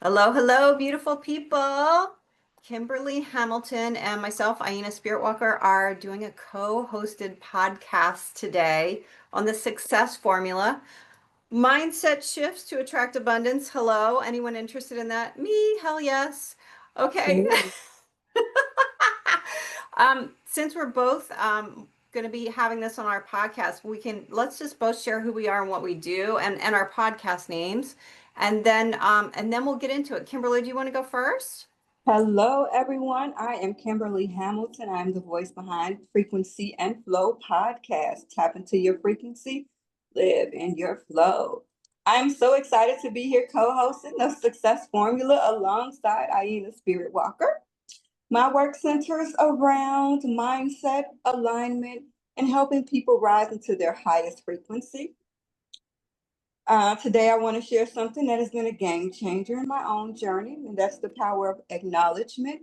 Hello, hello, beautiful people. Kimberly Hamilton and myself, Iena SpiritWalker, are doing a co-hosted podcast today on the success formula. Mindset shifts to attract abundance. Hello, anyone interested in that? Me, hell yes. Okay. Absolutely. Since we're both going to be having this on our podcast, let's just both share who we are and what we do and our podcast names, and then we'll get into it. Kimberly, do you want to go first? Hello, everyone. I am Kimberly Hamilton. I'm the voice behind Frequency and Flow Podcast. Tap into your frequency, live in your flow. I'm so excited to be here co-hosting the Success Formula alongside Iena SpiritWalker. My work centers around mindset, alignment, and helping people rise into their highest frequency. Today, I want to share something that has been a game changer in my own journey, and that's the power of acknowledgement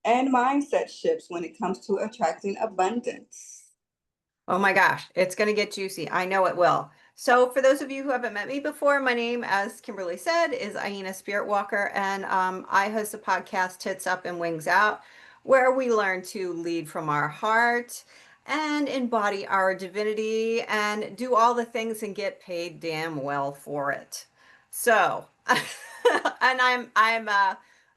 and mindset shifts when it comes to attracting abundance. Oh my gosh, it's going to get juicy. I know it will. So, for those of you who haven't met me before, my name, as Kimberly said, is Iena SpiritWalker, and I host a podcast, Tits Up and Wings Out, where we learn to lead from our heart and embody our divinity and do all the things and get paid damn well for it. So, and I'm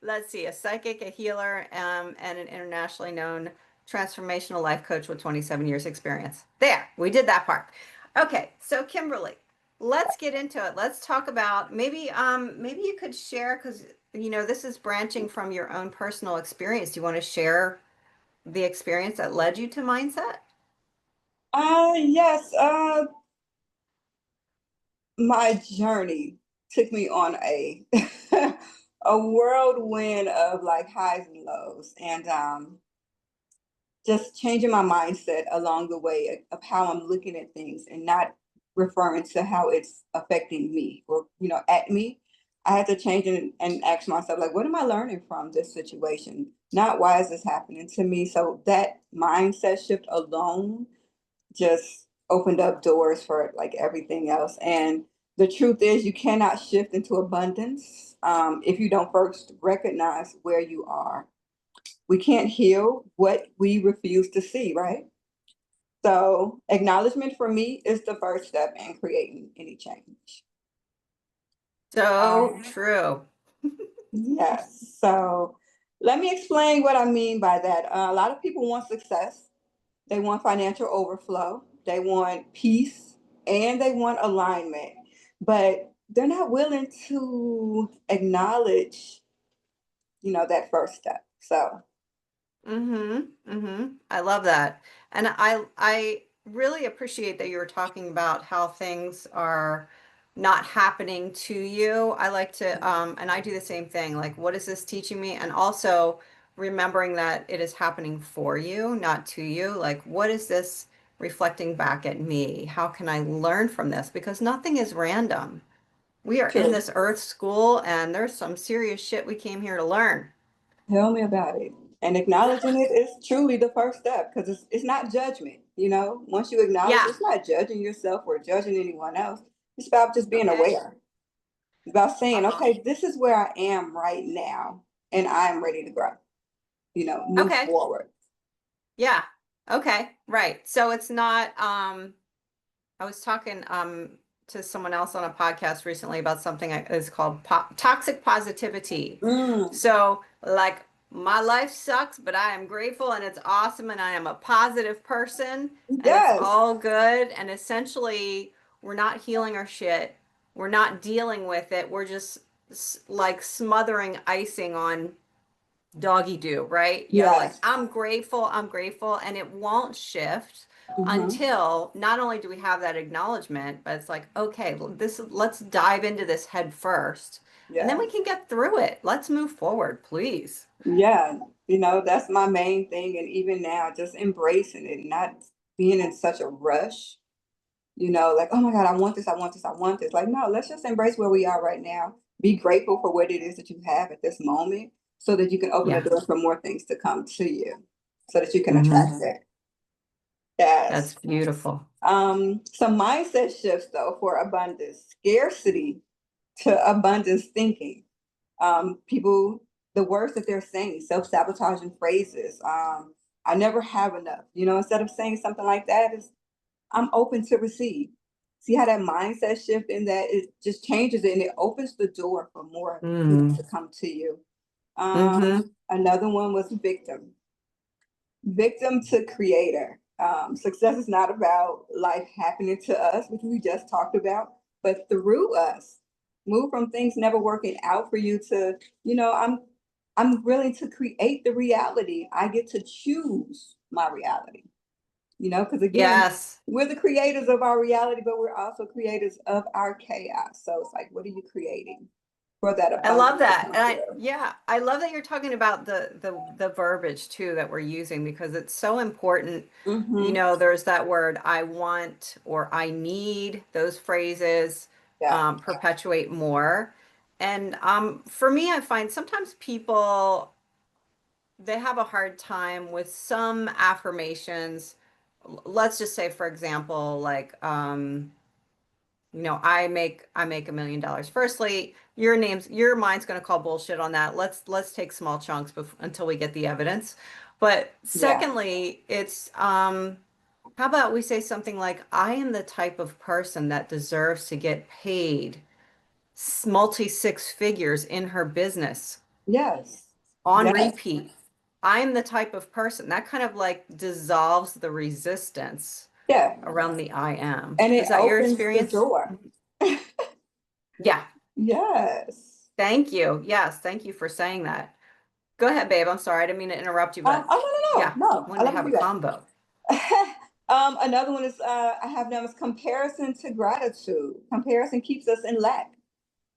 let's see, a psychic, a healer, and an internationally known transformational life coach with 27 years experience. There, we did that part. Okay, so Kimberly, let's get into it. Let's talk about maybe you could share because this is branching from your own personal experience. Do you want to share the experience that led you to mindset? Yes, my journey took me on a a whirlwind of like highs and lows, and just changing my mindset along the way of how I'm looking at things and not referring to how it's affecting me or, at me. I had to change and ask myself, like, what am I learning from this situation? Not why is this happening to me? So that mindset shift alone just opened up doors for like everything else. And the truth is, you cannot shift into abundance if you don't first recognize where you are. We can't heal what we refuse to see, right? So, acknowledgement for me is the first step in creating any change. So Um, true. yes. So, let me explain what I mean by that. A lot of people want success, they want financial overflow, they want peace, and they want alignment, but they're not willing to acknowledge, that first step. So, Mm-hmm. Mm-hmm. I love that. And I really appreciate that you were talking about how things are not happening to you. I like to and I do the same thing. Like, what is this teaching me? And also remembering that it is happening for you, not to you. Like, what is this reflecting back at me? How can I learn from this? Because nothing is random. We are in true. this earth school and there's some serious shit we came here to learn. Tell me about it. And acknowledging it is truly the first step because it's not judgment. Once you acknowledge, Yeah. it's not judging yourself or judging anyone else. It's about just being Okay. aware. It's about saying, Uh-huh. okay, this is where I am right now, and I'm ready to grow. Move Okay. forward. Yeah. Okay. Right. So it's not I was talking to someone else on a podcast recently about something that is called toxic positivity. Mm, So like my life sucks, but I am grateful and it's awesome and I am a positive person and it's yes. all good and essentially we're not healing our shit. We're not dealing with it. We're just like smothering icing on doggy do, right? Yeah, like Yes. I'm grateful, and it won't shift Mm-hmm. until not only do we have that acknowledgement, but it's like, okay, let's dive into this head first, and then we Yes. can get through it. Let's move forward, please. Yeah. That's my main thing. And even now, just embracing it, not being in such a rush. Like, oh my God, I want this, I want this, I want this. Like, no, let's just embrace where we are right now. Be grateful for what it is that you have at this moment so that you can open the Yeah. door for more things to come to you so that you can Hmm. attract it. That's Yes. beautiful. Some mindset shifts though for abundance, scarcity to abundance thinking. People, the words that they're saying, self-sabotaging phrases. I never have enough. Instead of saying something like that, is I'm open to receive. See how that mindset shift in that it just changes it and it opens the door for more people to come to you. Another one was victim to creator. Success is not about life happening to us, which we just talked about, but through us. Move from things never working out for you to, I'm willing to create the reality. I get to choose my reality. Because again, Yes. we're the creators of our reality, but we're also creators of our chaos. So it's like, what are you creating for that I love abundance to that. come And through? I love that you're talking about the verbiage too that we're using because it's so important. Mm-hmm. There's that word I want or I need, those phrases Yeah. perpetuate more. And for me, I find sometimes people they have a hard time with some affirmations. Let's just say, for example, like I make $1 million. Firstly, your mind's going to call bullshit on that. Let's take small chunks until we get the evidence. But Yeah. secondly, it's how about we say something like I am the type of person that deserves to get paid multi six figures in her business Yes. on Yes. repeat. I'm the type of person that kind of like dissolves the resistance Yeah. around the I am. And Is it that your opens the experience? door. Yeah. Yes. Thank you. Yes, thank you for saying that. Go ahead, babe. I'm sorry. I didn't mean to interrupt you, but Oh, yeah, no, no, no. I wanted to love to have a do that. combo. Another one is I have known as comparison to gratitude. Comparison keeps us in lack.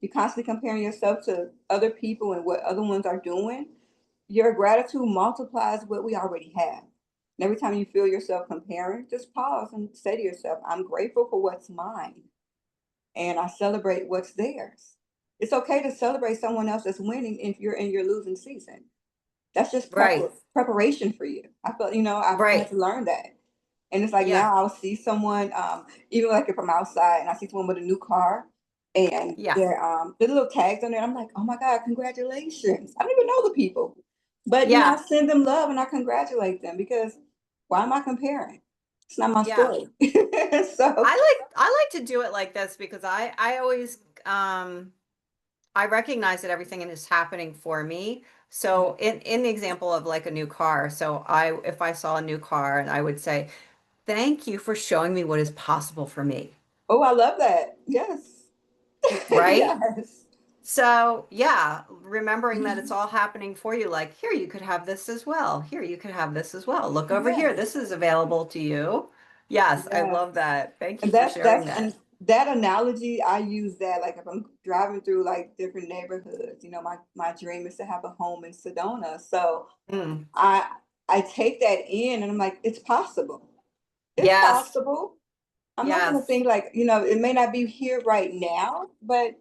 You're constantly comparing yourself to other people and what other ones are doing. Your gratitude multiplies what we already have. And every time you feel yourself comparing, just pause and say to yourself, I'm grateful for what's mine and I celebrate what's theirs. It's okay to celebrate someone else that's winning if you're in your losing season. That's just Right. preparation for you. I felt, I've had Right. to learn that. And it's like Yeah. now I'll see someone, even like if I'm outside and I see someone with a new car and Yeah. the little tags on there, I'm like, oh my God, congratulations. I don't even know the people. But I Yeah. send them love and I congratulate them because why am I comparing? It's not my Yeah. story. So I like to do it like this because I always I recognize that everything is happening for me. So in the example of like a new car, so if I saw a new car and I would say, "Thank you for showing me what is possible for me." oh, I love that. Yes. Right? Yes. So, yeah, remembering that it's all happening for you, like, here, you could have this as well. Here, you could have this as well. Look over here. Yes. This is available to you. Yes, I Yes. love that. Thank you And for sharing and that. that analogy, I use that like if I'm driving through like different neighborhoods, my dream is to have a home in Sedona. So Mm. I I take that in and I'm like, it's possible. It's Yes, possible. I'm not gonna yes, think like, it may not be here right now, but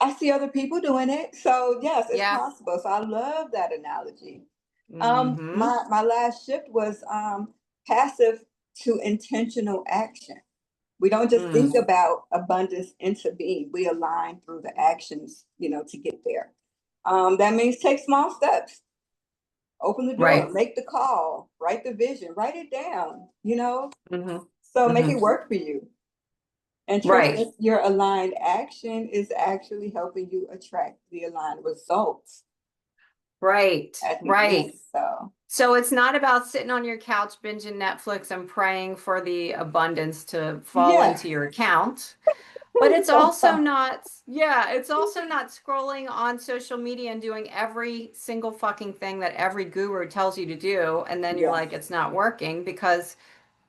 I see other people doing it. So yes, it's yeah. possible. So I love that analogy. Mm-hmm. My last shift was passive to intentional action. We don't just think Mm. about abundance into being. We align through the actions, to get there. That means take small steps, open the door, Right. make the call, write the vision, write it down. Mm-hmm. So make it Mm-hmm. work for you. And trust Right. that your aligned action is actually helping you attract the aligned results Right. at the end. Right. So So it's not about sitting on your couch binging Netflix and praying for the abundance to fall yeah. into your account. But it's So also not, yeah, it's also not scrolling on social media and doing every single fucking thing that every guru tells you to do. And then you're yeah. like, it's not working because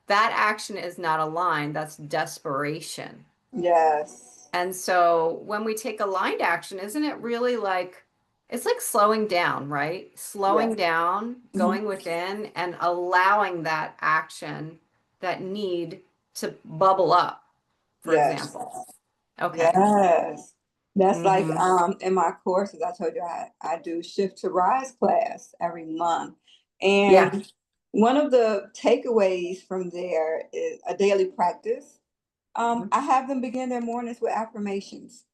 that action is not aligned. That's desperation. Yes. And so when we take aligned action, isn't it really like, it's like slowing down, right? Yes. Slowing down, Mhm. going within, and allowing that action, that need to bubble up, for Yes. example. Okay. Yes. That's like Mm-hmm. in my courses, I told you I do Shift to Rise class every month. Yeah. And one of the takeaways from there is a daily practice. I have them begin their mornings with affirmations.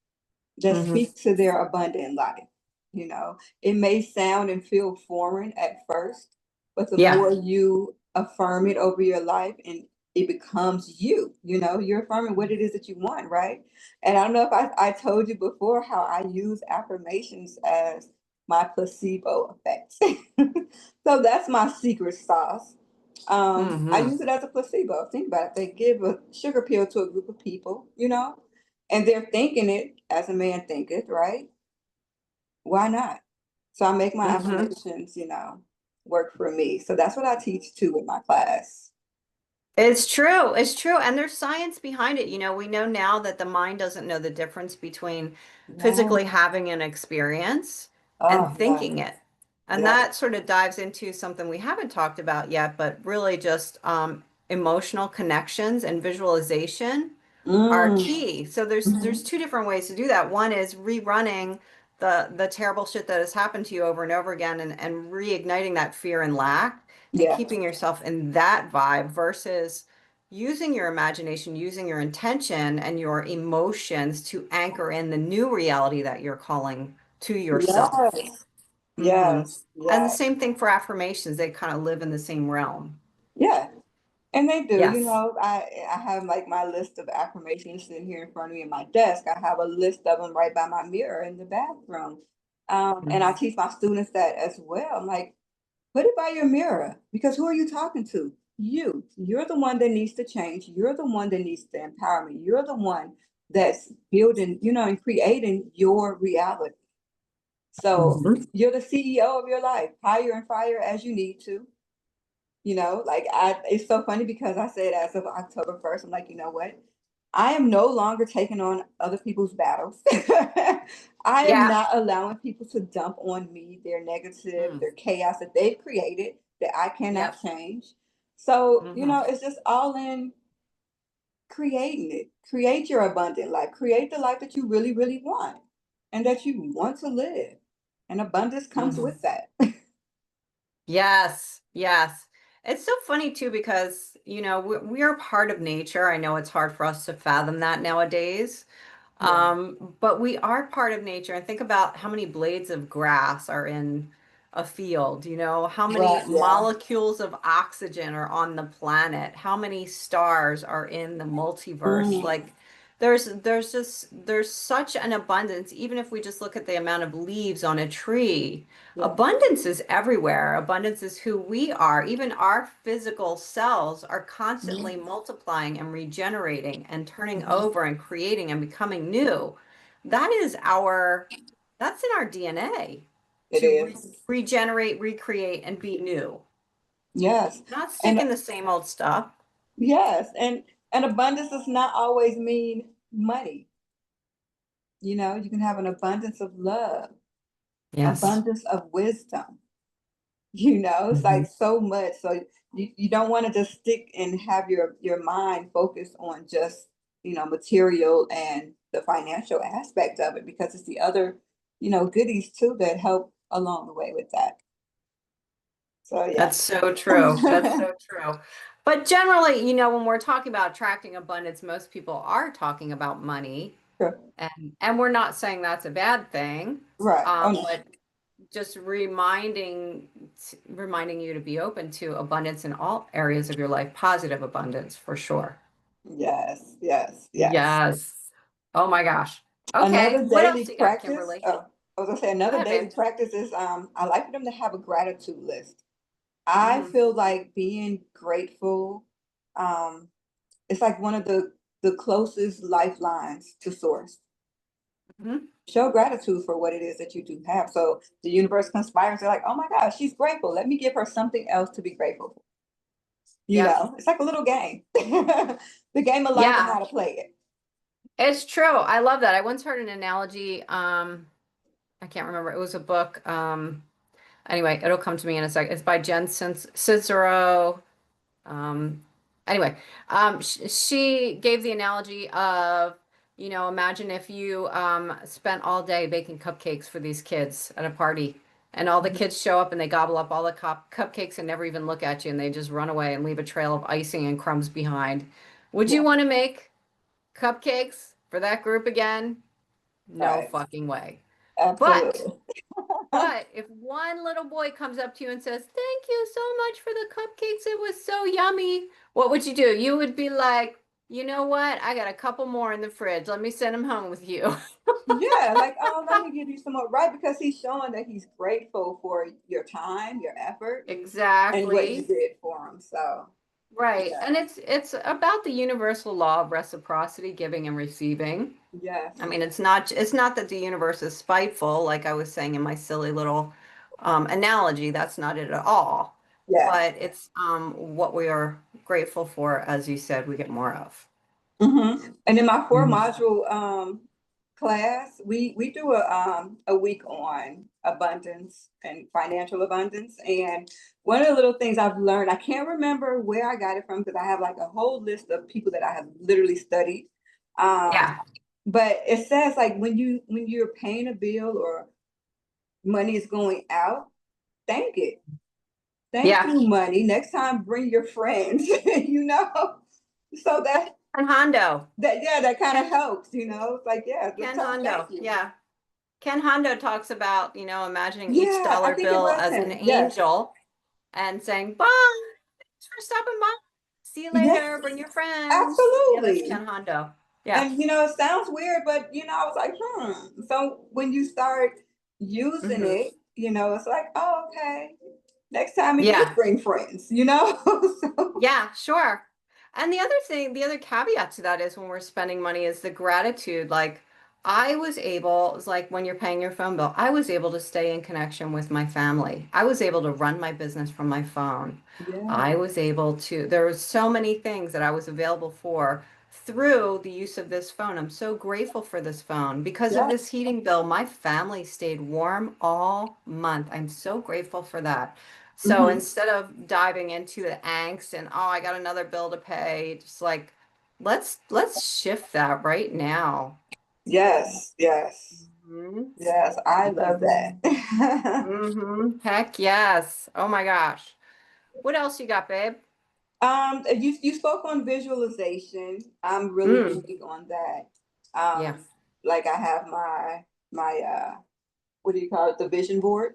that Hmm. speak to their abundant life. It may sound and feel foreign at first, but the Yeah. more you affirm it over your life and it becomes you, you're affirming what it is that you want, right? And I don't know if I told you before how I use affirmations as my placebo effect. So that's my secret sauce. I Hmm. use it as a placebo. Think about it. They give a sugar pill to a group of people, and they're thinking it as a man thinketh, right? Why not? So I make my Hmm. affirmations, work for me. So that's what I teach too in my class. It's true. It's true. And there's science behind it. We know now that the mind doesn't know the difference between Yeah. physically having an experience and Oh, yeah. thinking it. And Yeah. that sort of dives into something we haven't talked about yet, but really just emotional connections and visualization are Mm. key. So there's Mhm. two different ways to do that. One is rerunning the terrible shit that has happened to you over and over again and reigniting that fear and lack and Yeah. keeping yourself in that vibe versus using your imagination, using your intention and your emotions to anchor in the new reality that you're calling to yourself. Yes. Hmm. Yes. And the Yes. same thing for affirmations. They kind of live in the same realm. Yeah. And they do, Yes. I have like my list of affirmations sitting here in front of me in my desk. I have a list of them right by my mirror in the bathroom. And I Mhm. teach my students that as well. I'm like, put it by your mirror because who are you talking to? You. You're the one that needs to change. You're the one that needs the empowerment. You're the one that's building, and creating your reality. So Mhm. you're the CEO of your life. Hire and fire as you need to. It's so funny because I said as of October 1st, I'm like, you know what? I am no longer taking on other people's battles. I am Yeah. not allowing people to dump on me their negative, Mm. their chaos that they've created that I cannot Yep. change. So, Hmm. it's just all in creating it. Create your abundant life. Create the life that you really, really want and that you want to live. And abundance comes Hmm. with that. Yes, yes. It's so funny too because, we are part of nature. I know it's hard for us to fathom that nowadays. Yeah. But we are part of nature. And think about how many blades of grass are in a field, how many Right. Yeah. molecules of oxygen are on the planet, how many stars are in the multiverse. Mm, Like there's such an abundance, even if we just look at the amount of leaves on a tree. yeah. Abundance is everywhere. Abundance is who we are. Even our physical cells are Mhm, constantly multiplying and regenerating and turning mhm. over and creating and becoming new. That is that's in our DNA It to is. regenerate, recreate, and be new. Yes. Not stick And in the same old stuff. yes, and abundance does not always mean money. You can have an abundance of love, Yes. abundance of wisdom. It's Hmm. like so much. So you don't want to just stick and have your mind focused on just, material and the financial aspect of it because it's the other, goodies too that help along the way with that. So yeah. That's so true. That's so true. But generally, when we're talking about attracting abundance, most people are talking about money. Sure. And we're not saying that's a bad thing, Right. Oh no. but just reminding you to be open to abundance in all areas of your life, positive abundance for sure. Yes, yes, yes. Yes. Oh my gosh. Okay. Another What else daily do you got, practice, Kimberly? I was gonna say Go another ahead, daily babe. practice is I like for them to have a gratitude list. I Hmm. feel like being grateful, um, it's like one of the closest lifelines to source. Hmm. Show gratitude for what it is that you do have. So the universe conspires, they're like, oh my gosh, she's grateful. Let me give her something else to be grateful for. Yep. It's like a little game. The game of life and Yeah, how to play it. it's true. I love that. I once heard an analogy. I can't remember. It was a book. Anyway, it'll come to me in a sec. It's by Jen Cicero. Um, anyway, she gave the analogy of, imagine if you spent all day baking cupcakes for these kids at a party, and all the Mhm. kids show up and they gobble up all the cupcakes and never even look at you, and they just run away and leave a trail of icing and crumbs behind. Would Yeah. you want to make cupcakes for that group again? No Right. fucking way. But Absolutely. But if one little boy comes up to you and says, "Thank you so much for the cupcakes, it was so yummy," what would you do? You would be like, "You know what? I got a couple more in the fridge. Let me send them home with you." Yeah, like, oh, let me give you some more, right? Because he's showing that he's grateful for your time, your effort, and what you Exactly. did for him. So, Right. yeah, And it's about the universal law of reciprocity, giving and receiving. I yes. mean, it's not that the universe is spiteful, like I was saying in my silly little analogy. That's not it at all. Yes. But it's what we are grateful for, as you said, we get more of. And in my four Mhm. module class, we do a week on abundance and financial abundance. And one of the little things I've learned, I can't remember where I got it from because I have like a whole list of people that I have literally studied. Um, Yeah. but it says like when you're paying a bill or money is going out, thank it. Thank Yeah. you, money. Next time, bring your friends. So Ken Hondo. that kind of Ken, helps. It's like just Ken tell them thank Hondo. you. Yeah. Ken Hondo talks about, imagining each Yeah, I dollar think it bill was as an him. Yes, angel and saying, "Bye, thanks for stopping by. See you yes, later. Bring your friends." Yeah, that's absolutely. Ken Hondo. Yeah. And it sounds weird, but I was like, So when you start using Hmm. it, it's like, oh, okay. Next time it is Yeah. bring friends. So, Yeah, sure. And the other thing, the other caveat to that is when we're spending money is the gratitude. Like it's like when you're paying your phone bill, I was able to stay in connection with my family. I was able to run my business from my phone. yeah, There were so many things that I was available for through the use of this phone. I'm so grateful for this phone. Because of yeah. this heating bill, my family stayed warm all month. I'm so grateful for that. So Hmm. instead of diving into the angst and, oh, I got another bill to pay, just like let's shift that right now. Yes, yes, Hmm. yes. I love that. Heck yes. Oh my gosh. What else you got, babe? You spoke on visualization. I'm really Mm, big on that. yeah. Like I have my what do you call it? The vision board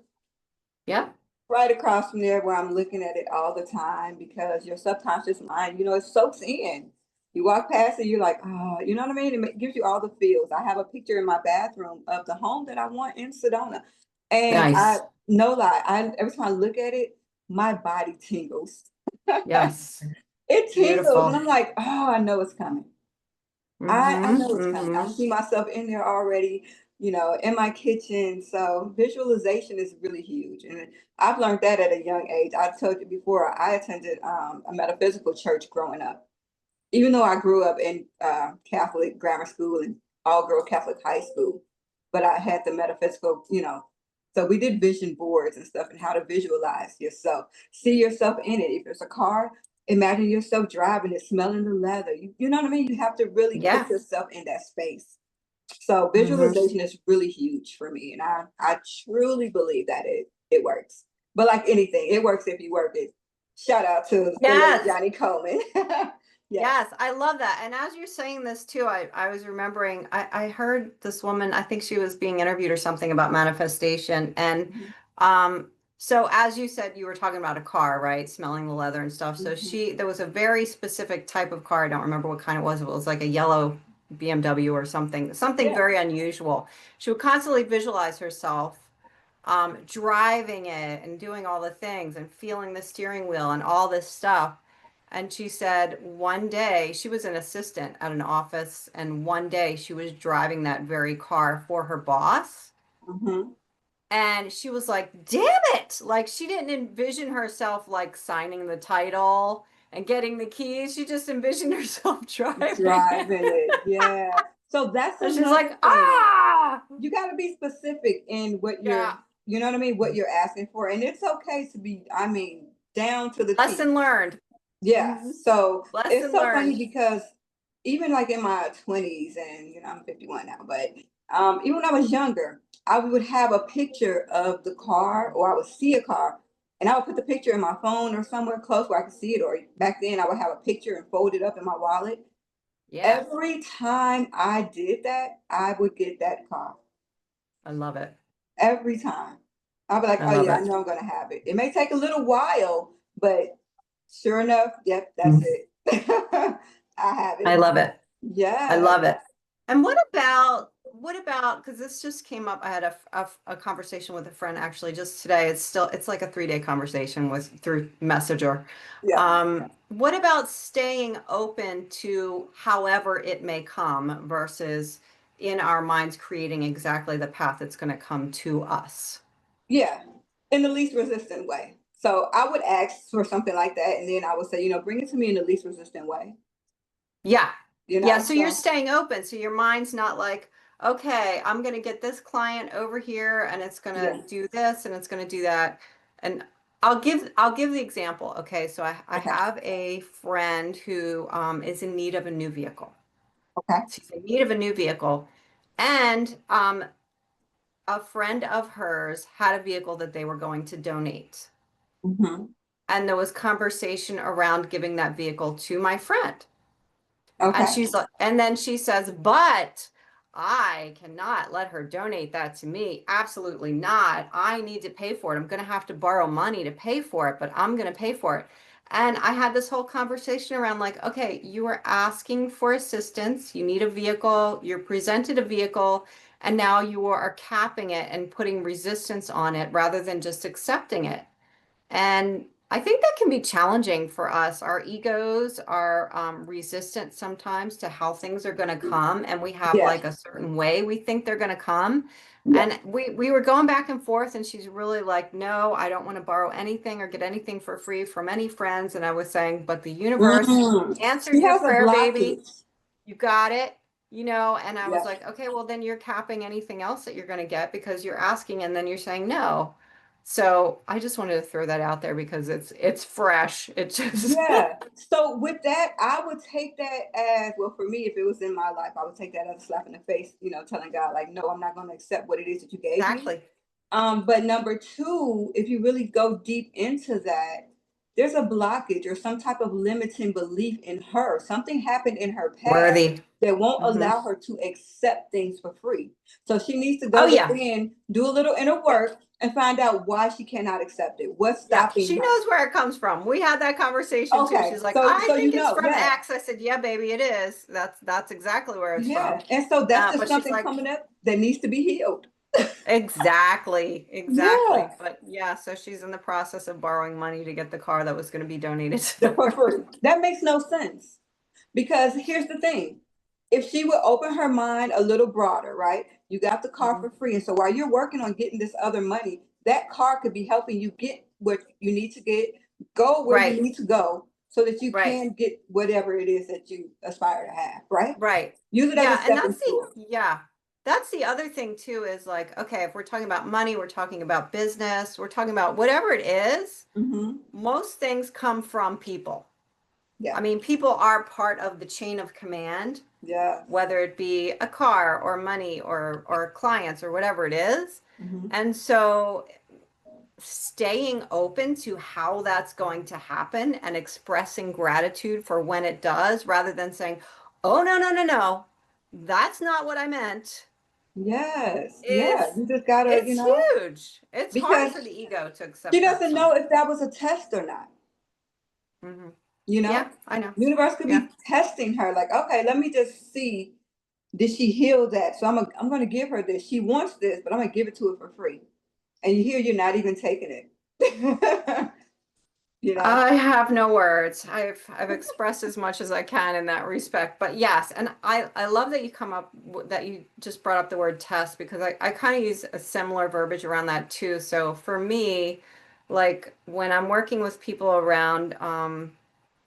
Yeah. right across from there where I'm looking at it all the time because your subconscious mind, it soaks in. You walk past it, you're like, oh, you know what I mean? Gives you all the feels. I have a picture in my bathroom of the home that I want in Sedona. And I Nice. no lie, every time I look at it, my body tingles. Yes. It tingles, and Beautiful. I'm like, oh, I know it's coming. I know it's coming. I Mm-hmm. see myself in there already, in my kitchen. So visualization is really huge. And I've learned that at a young age. I told you before, I attended a metaphysical church growing up. Even though I grew up in Catholic grammar school and all girl Catholic high school, but I had the metaphysical, so we did vision boards and stuff and how to visualize yourself, see yourself in it. If it's a car, imagine yourself driving it, smelling the leather. You know what I mean? You have to really put Yeah. yourself in that space. So Hmm. visualization is really huge for me. And I truly believe that it works. But like anything, it works if you work it. Shout out to the late Yes. Johnny Coleman. Yes. Yes, I love that. And as you're saying this too, I was remembering, I heard this woman, I think she was being interviewed or something about manifestation. And Mhm, so as you said, you were talking about a car, right? Smelling the leather and stuff. So mhm. there was a very specific type of car. I don't remember what kind it was. It was like a yellow BMW or something Yeah. very unusual. She would constantly visualize herself driving it and doing all the things and feeling the steering wheel and all this stuff. And she said one day she was an assistant at an office, and one day she was driving that very car for her boss. Mhm. And she was like, damn it! Like, she didn't envision herself like signing the title and getting the keys. She just envisioned herself driving it. Driving it. Yeah. So that's And she's another like, thing. ah, You got to be specific in what yeah, you know what I mean, what you're asking for. And it's okay to be, I mean, down to the T. lesson learned. Yeah. Hmm. So it's Lesson so funny learned. because even like in my 20s, and I'm 51 now, but even when I was younger, I would have a picture of the car, or I would see a car, and I would put the picture in my phone or somewhere close where I could see it. Or back then, I would have a picture and fold it up in my wallet. Yeah. Every time I did that, I would get that car. I love it. Every time. I'll be like, I oh love yeah, I it. know I'm gonna have it. It may take a little while, but sure enough, yep, that's it. I have I it. love it. I Yeah. love it. And what about, because this just came up, I had a conversation with a friend actually just today. It's like a 3-day conversation with through Messenger. Yeah. What about staying open to however it may come versus in our minds creating exactly the path that's going to come to us? Yeah. In the least resistant way. So I would ask for something like that, and then I would say, bring it to me in the least resistant way. Yeah. Yeah. So you're So staying open. So your mind's not like, okay, I'm going to get this client over here and it's going yeah. to do this and it's going to do that. And I'll give the example. Okay. So I Okay. have a friend who is in need of a new vehicle. Okay. She's in need of a new vehicle. And a friend of hers had a vehicle that they were going to donate. Hmm. And there was conversation around giving that vehicle to my friend. And Okay. she's like, and then she says, but I cannot let her donate that to me. Absolutely not. I need to pay for it. I'm going to have to borrow money to pay for it, but I'm going to pay for it. And I had this whole conversation around like, okay, you are asking for assistance. You need a vehicle. You're presented a vehicle, and now you are capping it and putting resistance on it rather than just accepting it. And I think that can be challenging for us. Our egos are resistant sometimes to how things are going to come, and we have Yeah. like a certain way we think they're going to come. Yeah. And we were going back and forth, and she's really like, "No, I don't want to borrow anything or get anything for free from any friends." And I was saying, "But the universe answered She your has a prayer, baby. blockage. You got it." And I was Yeah. like, "Okay, well then you're capping anything else that you're going to get because you're asking and then you're saying no." So I just wanted to throw that out there because it's fresh. It just Yeah. So with that, I would take that as well. For me, if it was in my life, I would take that as a slap in the face, telling God, like, no, I'm not going to accept what it is that you gave me. exactly But number two, if you really go deep into that, there's a blockage or some type of limiting belief in her. Something happened in her past worthy. that won't Hmm. allow her to accept things for free. So she needs to Oh go yeah. within, do a little inner Yeah. work, and find out why she cannot accept it. What's Yeah. stopping She her? knows where it comes from. We had that conversation too. Okay, She's like, so I so think it's from yeah. X. I said, yeah, baby, it is. That's exactly where it's from. Yeah. And so that's just But she's something like, coming up that needs to be healed. exactly, Yeah. exactly. But yeah, so she's in the process of borrowing money to get the car that was going to be donated to For her. free. That makes no sense. Because here's the thing. If she would open her mind a little broader, right? You got the car Mhm. for free. And so while you're working on getting this other money, that car could be helping you get what you need to get, go where you Right, need to go so that you right. can get whatever it is that you aspire to have, right? Right. Use it as a Yeah, and stepping stool. that's the other thing too is like, okay, if we're talking about money, we're talking about business, we're talking about whatever it is, Hmm. most things come from people. I Yeah. mean, people are part of the chain of command, Yeah. whether it be a car or money or clients or whatever it is. Hmm. And so staying open to how that's going to happen and expressing gratitude for when it does, rather than saying, oh, no, no, no, no, that's not what I meant, Yes. Yeah. is You just gotta, it's huge. It's hard because for the ego to she accept that doesn't know sometimes. if that was a test or not. Hmm. You Yeah, know, I know. universe could Yeah. be testing her. Like, okay, let me just see. Did she heal that? So I'm gonna give her this. She wants this, but I'm gonna give it to her for free. And you hear you're not even taking it. you know. I have no words. I've expressed as much as I can in that respect. But yes, and I love that you come up that you just brought up the word test because I kind of use a similar verbiage around that too. So for me, like when I'm working with people around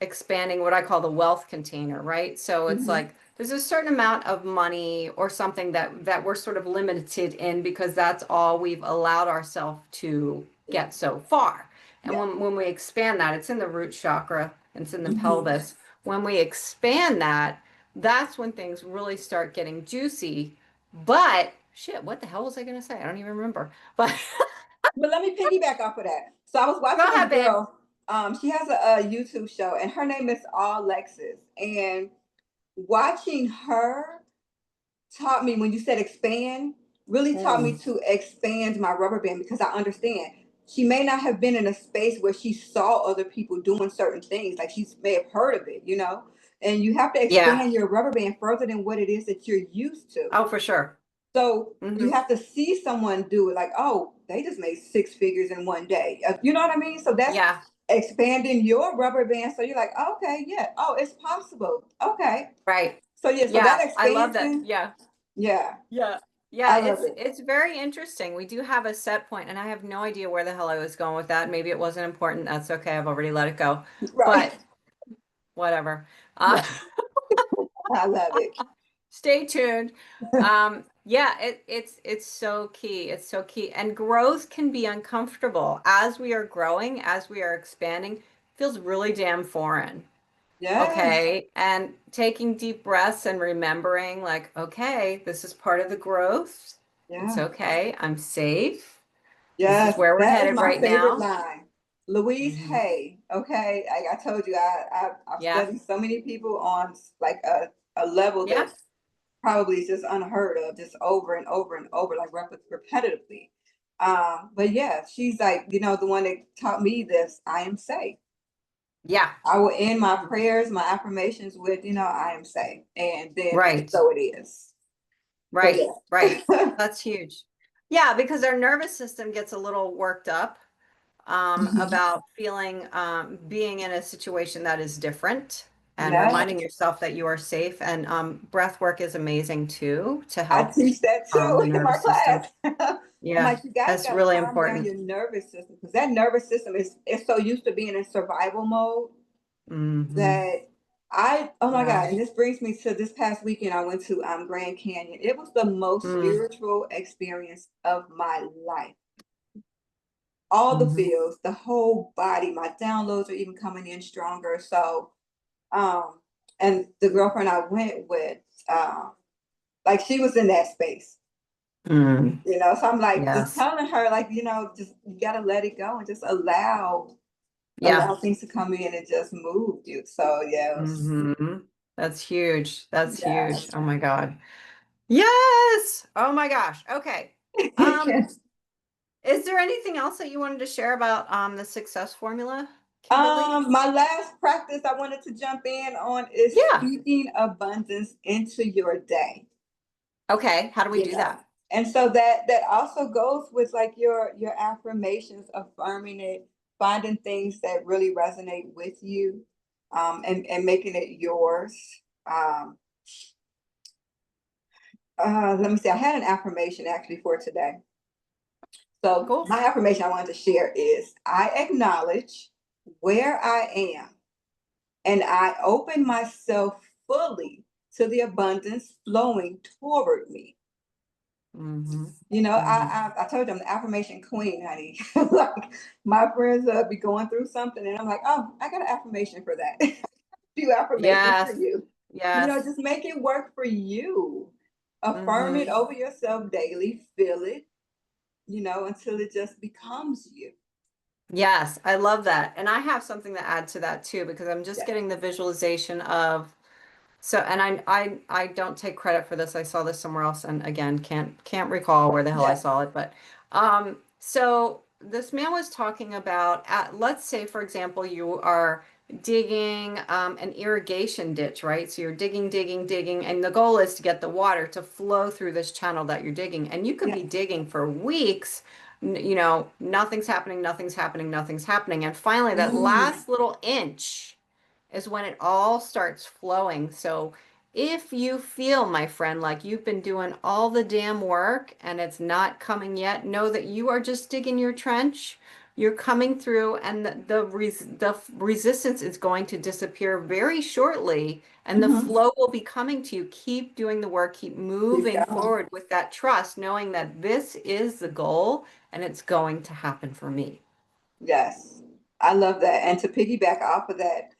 expanding what I call the wealth container, right? So it's Hmm. like there's a certain amount of money or something that we're sort of limited in because that's all we've allowed ourselves to get so far. And Yeah. when we expand that, it's in the root chakra, it's in the Hmm. pelvis. When we expand that, that's when things really start getting juicy. But shit, what the hell was I going to say? I don't even remember. But But let me piggyback off of that. So I was go watching this ahead, babe. girl. She has a YouTube show, and her name is All Lexus, and watching her taught me, when you said expand, really taught me to expand my rubber band, because I understand she may not have been in a space where she saw other people doing certain things. Like, she may have heard of it, and you have to Yeah. expand your rubber band further than what it is that you're used to. Oh, for sure. So you Hmm. have to see someone do it, like, oh, they just made 6 figures in one day. You know what I mean? So that's Yeah. expanding your rubber band. So you're like, okay, yeah, oh, it's possible. Okay. Right. So yeah, so that Yeah. I love that. expansion, Yeah. yeah, Yeah. I Yeah, love it. it's very interesting. We do have a set point, and I have no idea where the hell I was going with that. Maybe it wasn't important. That's okay. I've already let it go. Right. But whatever. Yeah, I love it. Stay tuned. Yeah, it's so key. It's so key. And growth can be uncomfortable. As we are growing, as we are expanding, feels really damn foreign. Yes. Okay. And taking deep breaths and remembering, like, okay, this is part of the growth. It's Yeah. okay. I'm safe. This is Yes. where we're That is headed my right favorite now. line. Louise Mhm. Hay. Okay. I told you, I've Yeah. studied so many people on like a level Yeah. that probably is just unheard of, just over and over and over, like repetitively. But yeah, she's like, the one that taught me this: I am safe. Yeah. I will end my prayers, my affirmations with, I am safe. And Right. so it is. So Right. Right. yeah. That's huge. Yeah, because our nervous system gets a little worked up Mhm. about feeling being in a situation that is different and Yeah. reminding yourself that you are safe. And breath work is amazing too to I help teach that calm the too in my nervous system. class. I'm Yeah, like, you guys that's got to really calm down important. your nervous system, because that nervous system is so used to being in survival mode Hmm. that oh my Yeah. God. And this brings me to this past weekend. I went to Grand Canyon. It was the most Mm-hmm. spiritual experience of my life. All the Mm-hmm. feels, the whole body, my downloads are even coming in stronger. So, um, and the girlfriend I went with, um, like, she was in that space. Mm. So I'm like, just Yes. telling her, like, just, you gotta let it go and just Yeah. allow things to come in and just move you. So yes, Hmm. That's huge. That's huge. yes. Oh my God. Yes. Oh my gosh. Okay. Um, is there anything else that you wanted to share about the success formula, Kimberly? My last practice I wanted to jump in on is Yeah. speaking abundance into your day. Okay. How do we you do know that? and so that also goes with, like, your affirmations, affirming it, finding things that really resonate with you, and making it yours. um Let me see, I had an affirmation actually for today. So Cool. my affirmation I wanted to share is: I acknowledge where I am, and I open myself fully to the abundance flowing toward me. Mm-hmm. Mm-hmm. I told you I'm the affirmation queen, honey. Like, my friends be going through something, and I'm like, oh, I got an affirmation for that. Few affirmations for Yes. you. Yes. Just make it work for you. Affirm it Mm-hmm. over yourself daily. Feel it, until it just becomes you. Yes, I love that. And I have something to add to that too, because I'm just Yeah. getting the visualization of so, and I don't take credit for this. I saw this somewhere else, and again, can't recall where the hell I Yeah. saw it. But so this man was talking about let's say, for example, you are digging an irrigation ditch, right? So you're digging, digging, digging, and the goal is to get the water to flow through this channel that you're digging. And you could Yeah. be digging for weeks, nothing's happening, nothing's happening, nothing's happening. And finally, that Mm. last little inch is when it all starts flowing. So if you feel, my friend, like you've been doing all the damn work and it's not coming yet, know that you are just digging your trench. You're coming through, and the resistance is going to disappear very shortly, and the Mhm. flow will be coming to you. Keep doing the work, keep Keep moving going. forward with that trust, knowing that this is the goal and it's going to happen for me. Yes, I love that. And to piggyback off of that,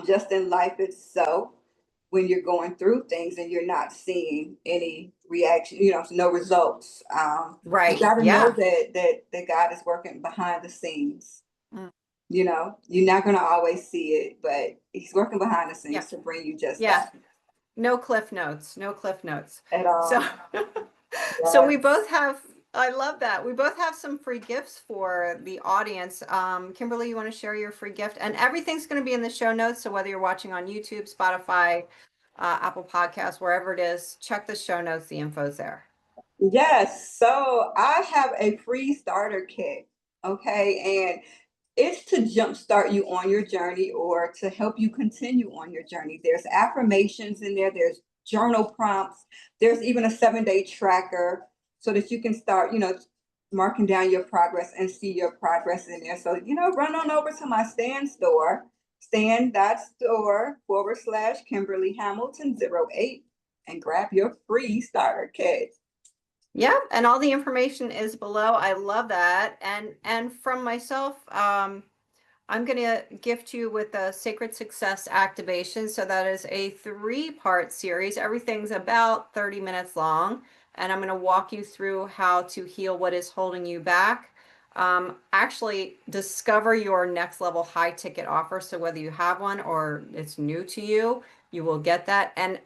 just in life itself, when you're going through things and you're not seeing any reaction, no results, you Right. got to know Yeah. that God is working behind the scenes. You're not going to always see it, but He's working behind the Yeah. scenes to bring you just Yeah. that. No cliff notes, no cliff notes. at So, all. so we Yes. both have, I love that. We both have some free gifts for the audience. Kimberly, you want to share your free gift? And everything's going to be in the show notes. So whether you're watching on YouTube, Spotify, Apple Podcasts, wherever it is, check the show notes. The info's there. Yes. So I have a free starter kit. Okay. And it's to jumpstart you on your journey or to help you continue on your journey. There's affirmations in there, there's journal prompts, there's even a 7-day tracker so that you can start, marking down your progress and see your progress in there. So, run on over to my stand store, stand.store/Kimberly Hamilton 08 and grab your free starter kit. Yeah, and all the information is below. I love that. And from myself, I'm going to gift you with a Sacred Success Activation. So that is a 3-part series. Everything's about 30 minutes long. And I'm going to walk you through how to heal what is holding you back. Actually, discover your next level high ticket offer. So whether you have one or it's new to you, you will get that. And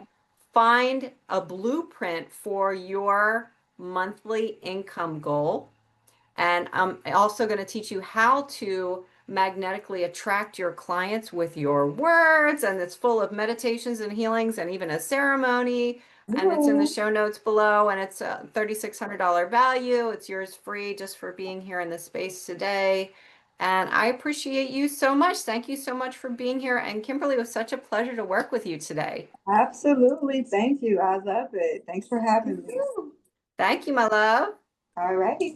find a blueprint for your monthly income goal. And I'm also going to teach you how to magnetically attract your clients with your words. And it's full of meditations and healings and even a ceremony. And it's in the Ooh, show notes below. And it's a $3,600 value. It's yours free just for being here in the space today. And I appreciate you so much. Thank you so much for being here. And Kimberly, it was such a pleasure to work with you today. absolutely. Thank you. I love it. Thanks for having me. Thank you, my love. All right.